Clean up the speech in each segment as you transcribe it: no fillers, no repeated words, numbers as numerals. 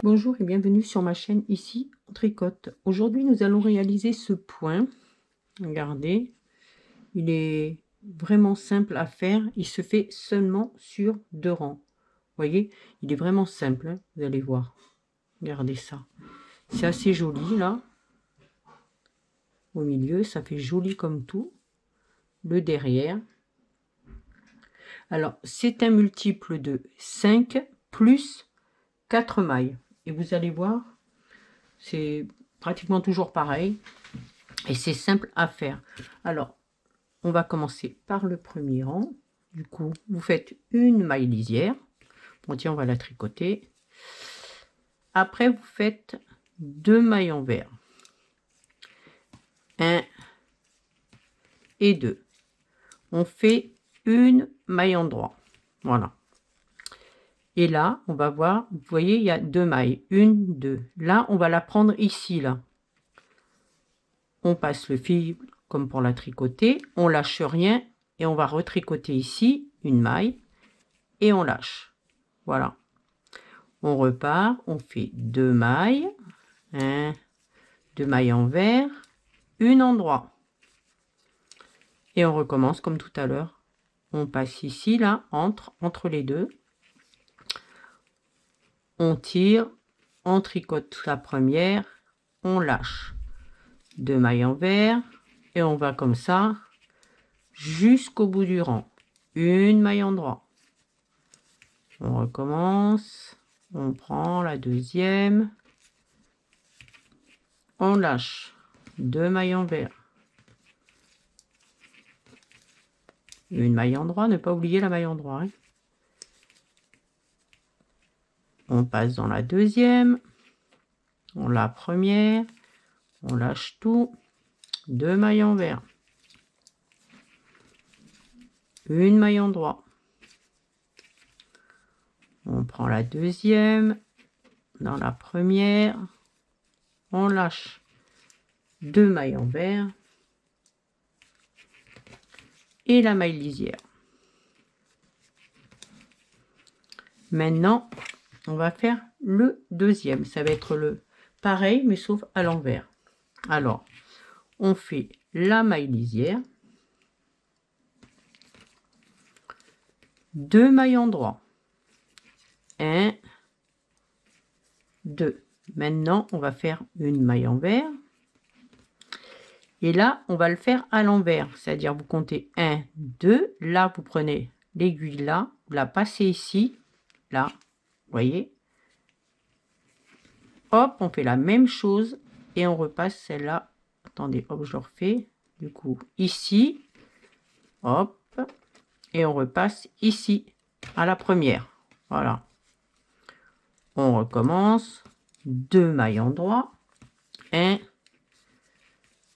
Bonjour et bienvenue sur ma chaîne, ici on tricote. Aujourd'hui nous allons réaliser ce point. Regardez, il est vraiment simple à faire, il se fait seulement sur 2 rangs. Vous voyez, il est vraiment simple, hein, vous allez voir. Regardez ça, c'est assez joli là. Au milieu, ça fait joli comme tout. Le derrière. Alors, c'est un multiple de 5 plus 4 mailles. Et vous allez voir, c'est pratiquement toujours pareil. Et c'est simple à faire. Alors, on va commencer par le premier rang. Du coup, vous faites une maille lisière. Bon, tiens, on va la tricoter. Après, vous faites 2 mailles envers. 1 et 2. On fait une maille en droit. Voilà. Et là, on va voir, vous voyez, il y a 2 mailles. 1, 2. Là, on va la prendre ici, là. On passe le fil comme pour la tricoter. On lâche rien et on va retricoter ici une maille et on lâche. Voilà. On repart, on fait 2 mailles. 2 mailles envers, une en droit. Et on recommence comme tout à l'heure. On passe ici, là, entre les deux. On tire, on tricote la première, on lâche. 2 mailles envers et on va comme ça jusqu'au bout du rang. Une maille en droit. On recommence, on prend la deuxième, on lâche. 2 mailles envers. Une maille en droit, ne pas oublier la maille en droit. Hein. On passe dans la deuxième, on la première, on lâche tout, 2 mailles envers, une maille en droit. On prend la deuxième, dans la première, on lâche 2 mailles envers et la maille lisière. Maintenant, on va faire le deuxième. Ça va être le pareil, mais sauf à l'envers. Alors, on fait la maille lisière, 2 mailles en droit. 1, 2. Maintenant, on va faire une maille envers. Et là, on va le faire à l'envers. C'est-à-dire, vous comptez 1, 2. Là, vous prenez l'aiguille là, vous la passez ici, là. Vous voyez? Hop, on fait la même chose et on repasse celle-là. Attendez, hop, je le refais. Du coup, ici, hop, et on repasse ici, à la première. Voilà. On recommence. 2 mailles en droit. 1,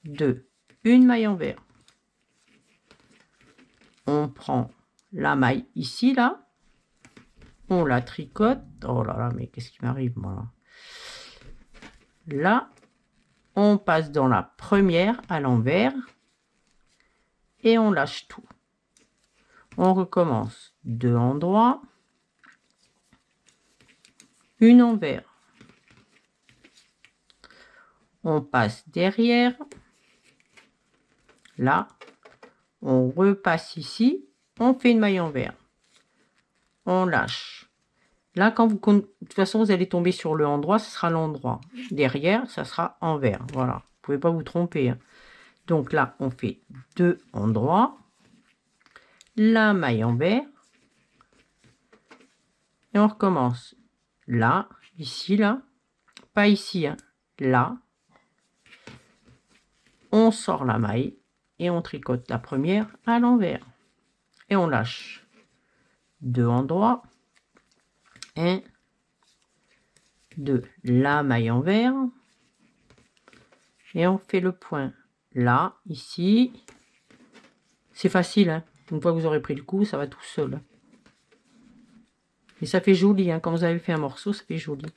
2. Une maille envers. On prend la maille ici, là. On la tricote. Oh là là, mais qu'est-ce qui m'arrive, moi, là? Là, on passe dans la première à l'envers. Et on lâche tout. On recommence. 2 en droit. Une envers. On passe derrière. Là, on repasse ici. On fait une maille envers. On lâche. Là, quand vous, de toute façon, vous allez tomber sur le endroit, ce sera l'endroit. Derrière, ça sera envers. Voilà. Vous ne pouvez pas vous tromper. Hein. Donc là, on fait 2 endroits. La maille envers. Et on recommence. Là, ici, là. Pas ici, hein. Là. On sort la maille. Et on tricote la première à l'envers. Et on lâche. 2 endroits. 1, 2, la maille envers. Et on fait le point là, ici. C'est facile, hein. Une fois que vous aurez pris le coup, ça va tout seul. Et ça fait joli, hein. Quand vous avez fait un morceau, ça fait joli.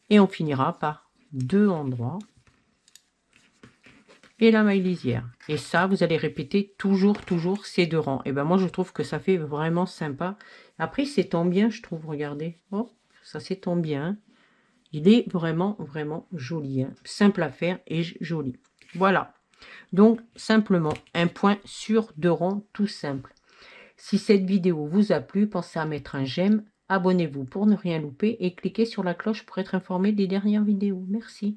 Et on finira par 2 endroits. Et la maille lisière. Et ça, vous allez répéter toujours ces 2 rangs. Et ben moi, je trouve que ça fait vraiment sympa. Après, s'étend bien, je trouve. Regardez. Oh, ça s'étend bien. Il est vraiment, vraiment joli. Hein. Simple à faire et joli. Voilà. Donc, simplement, un point sur 2 ronds, tout simple. Si cette vidéo vous a plu, pensez à mettre un j'aime, abonnez-vous pour ne rien louper et cliquez sur la cloche pour être informé des dernières vidéos. Merci.